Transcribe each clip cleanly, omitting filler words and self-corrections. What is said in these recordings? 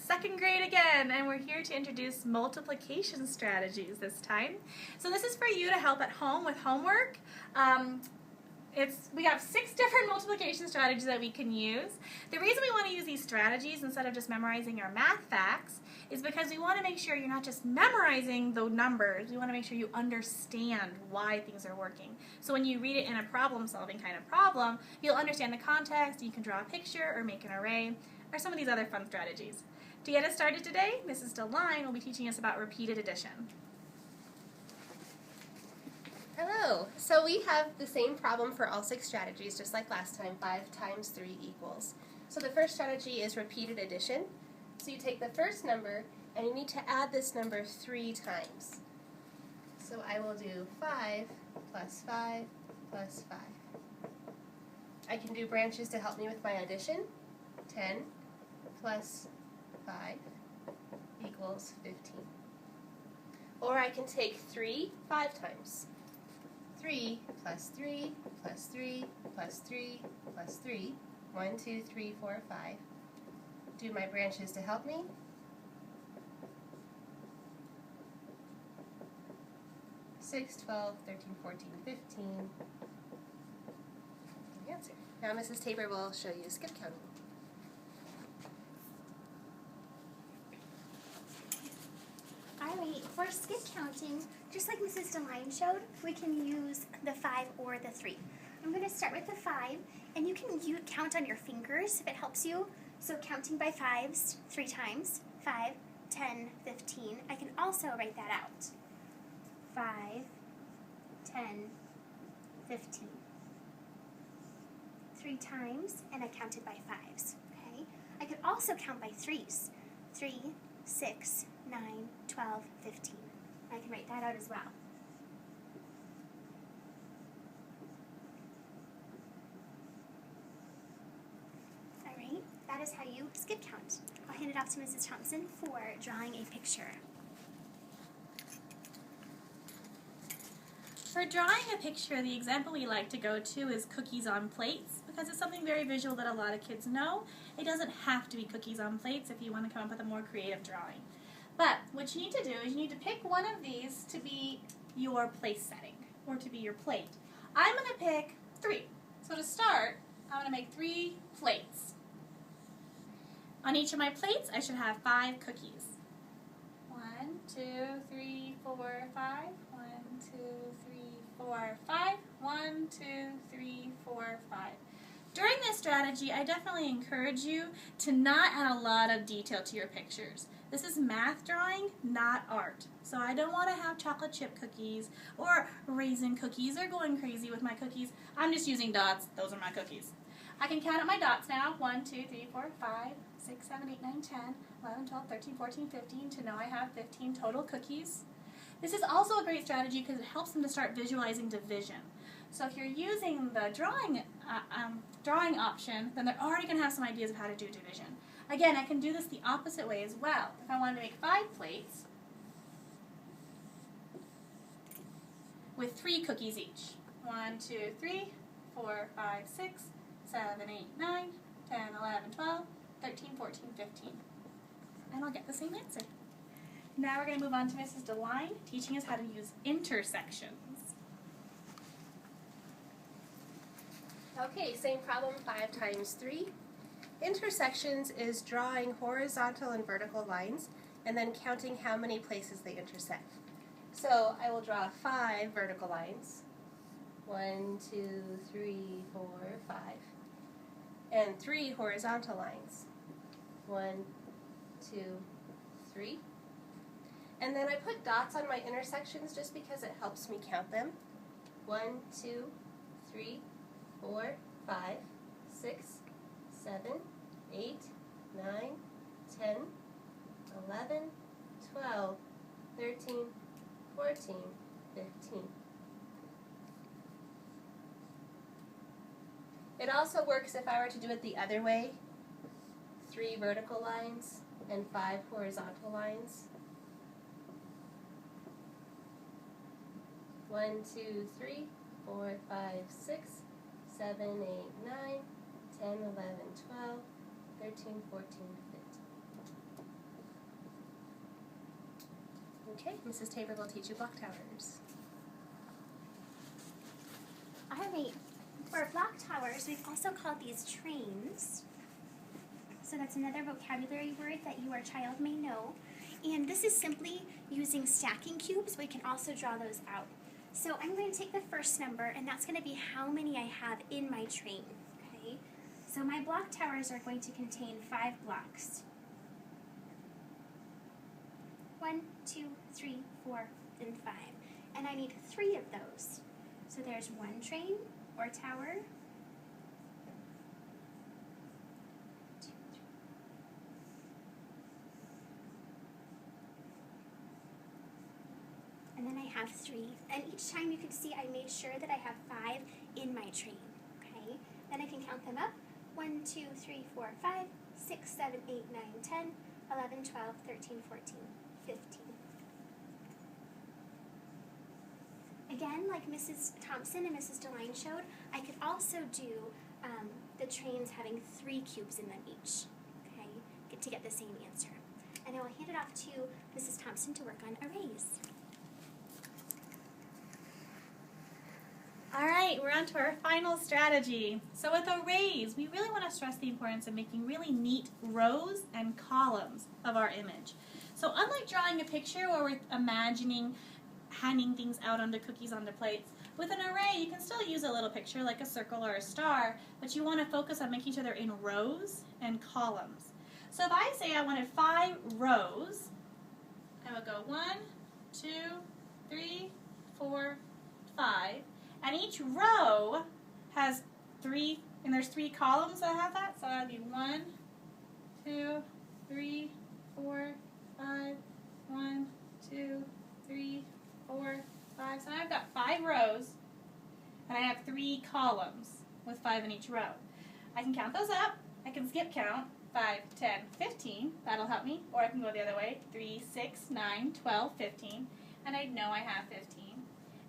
second grade again, and we're here to introduce multiplication strategies this time. So this is for you to help at home with homework. We have 6 different multiplication strategies that we can use. The reason we want to use these strategies instead of just memorizing your math facts is because we want to make sure you're not just memorizing the numbers, we want to make sure you understand why things are working. So when you read it in a problem-solving kind of problem, you'll understand the context, you can draw a picture or make an array, or some of these other fun strategies. To get us started today, Mrs. DeLine will be teaching us about repeated addition. Hello! So we have the same problem for all 6 strategies, just like last time, 5 times 3 equals. So the first strategy is repeated addition. So you take the first number, and you need to add this number 3 times. So I will do 5 plus 5 plus 5. I can do branches to help me with my addition. 10 plus 5 equals 15. Or I can take 3 5 times. 3 plus 3 plus 3 plus 3 plus 3. 1, 2, 3, 4, 5. Do my branches to help me. Six, 12, 13, 14, 15. The answer. Now Mrs. Tabor will show you skip counting. Alright, for skip counting, just like Mrs. DeLine showed, we can use the 5 or the 3. I'm going to start with the 5, and you can count on your fingers if it helps you. So counting by 5s 3 times, 5, 10, 15. I can also write that out. 5, 10, 15. 3 times, and I counted by 5s. Okay? I could also count by 3s. 3, 6, 9, 12, 15. I can write that out as well. Alright, that is how you skip count. I'll hand it off to Mrs. Thompson for drawing a picture. For drawing a picture, the example we like to go to is cookies on plates, because it's something very visual that a lot of kids know. It doesn't have to be cookies on plates if you want to come up with a more creative drawing. But what you need to do is you need to pick one of these to be your place setting, or to be your plate. I'm going to pick 3. So to start, I'm going to make 3 plates. On each of my plates, I should have 5 cookies. 1, 2, 3, 4, 5. 1, 2, 3, 4, 5. 1, 2, 3, 4, 5. During this strategy, I definitely encourage you to not add a lot of detail to your pictures. This is math drawing, not art. So I don't want to have chocolate chip cookies or raisin cookies or going crazy with my cookies. I'm just using dots. Those are my cookies. I can count up my dots now. 1, 2, 3, 4, 5, 6, 7, 8, 9, 10, 11, 12, 13, 14, 15 to know I have 15 total cookies. This is also a great strategy because it helps them to start visualizing division. So if you're using the drawing option, then they're already going to have some ideas of how to do division. Again, I can do this the opposite way as well. If I wanted to make 5 plates with 3 cookies each. 1, 2, 3, 4, 5, 6, 7, 8, 9, 10, 11, 12, 13, 14, 15. And I'll get the same answer. Now we're going to move on to Mrs. DeLine, teaching us how to use intersections. Okay, same problem, 5 times 3. Intersections is drawing horizontal and vertical lines and then counting how many places they intersect. So I will draw 5 vertical lines. 1, 2, 3, 4, 5. And 3 horizontal lines. 1, 2, 3. And then I put dots on my intersections just because it helps me count them. 1, 2, 3, 4, 5, 6, 7, 8, 9, 10, 11, 12, 13, 14, 15. It also works if I were to do it the other way. 3 vertical lines and 5 horizontal lines. 1, 2, 3, 4, 5, 6, 7, 8, 9, 10, 11, 12, 13, 14, 15. Okay, Mrs. Tabor will teach you block towers. Alright, for block towers, we've also called these trains. So that's another vocabulary word that your child may know. And this is simply using stacking cubes. We can also draw those out. So I'm going to take the first number, and that's going to be how many I have in my train. Okay? So my block towers are going to contain 5 blocks. 1, 2, 3, 4, and 5. And I need 3 of those. So there's 1 train or tower. 2, 3. And then I have 3. And each time you can see I made sure that I have 5 in my train. Okay? Then I can count them up. 1, 2, 3, 4, 5, 6, 7, 8, 9, 10, 11, 12, 13, 14, 15. Again, like Mrs. Thompson and Mrs. DeLine showed, I could also do the trains having 3 cubes in them each, okay, to get the same answer. And I will hand it off to Mrs. Thompson to work on arrays. All right, we're on to our final strategy. So with arrays, we really want to stress the importance of making really neat rows and columns of our image. So unlike drawing a picture where we're imagining handing things out onto cookies onto plates, with an array you can still use a little picture like a circle or a star, but you want to focus on making sure they're in rows and columns. So if I say I wanted 5 rows, I would go 1, 2, 3, 4, 5. And each row has 3, and there's 3 columns that have that. So that'd be 1, 2, 3, 4, 5, 1, 2, 3, 4, 5. So I've got 5 rows, and I have 3 columns with 5 in each row. I can count those up. I can skip count. 5, 10, 15. That'll help me. Or I can go the other way. 3, 6, 9, 12, 15. And I know I have 15.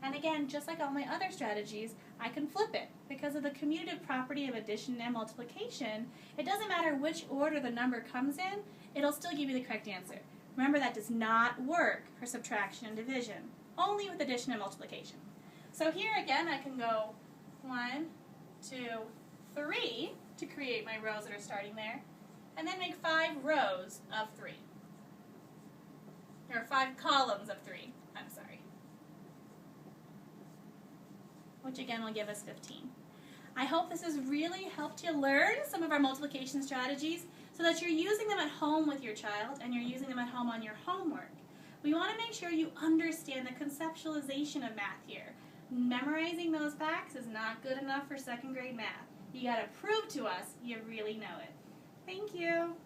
And again, just like all my other strategies, I can flip it. Because of the commutative property of addition and multiplication, it doesn't matter which order the number comes in, it'll still give you the correct answer. Remember, that does not work for subtraction and division, only with addition and multiplication. So here again, I can go 1, 2, 3 to create my rows that are starting there, and then make 5 rows of 3. Or 5 columns of 3, I'm sorry. Which again will give us 15. I hope this has really helped you learn some of our multiplication strategies so that you're using them at home with your child and you're using them at home on your homework. We want to make sure you understand the conceptualization of math here. Memorizing those facts is not good enough for 2nd grade math. You got to prove to us you really know it. Thank you.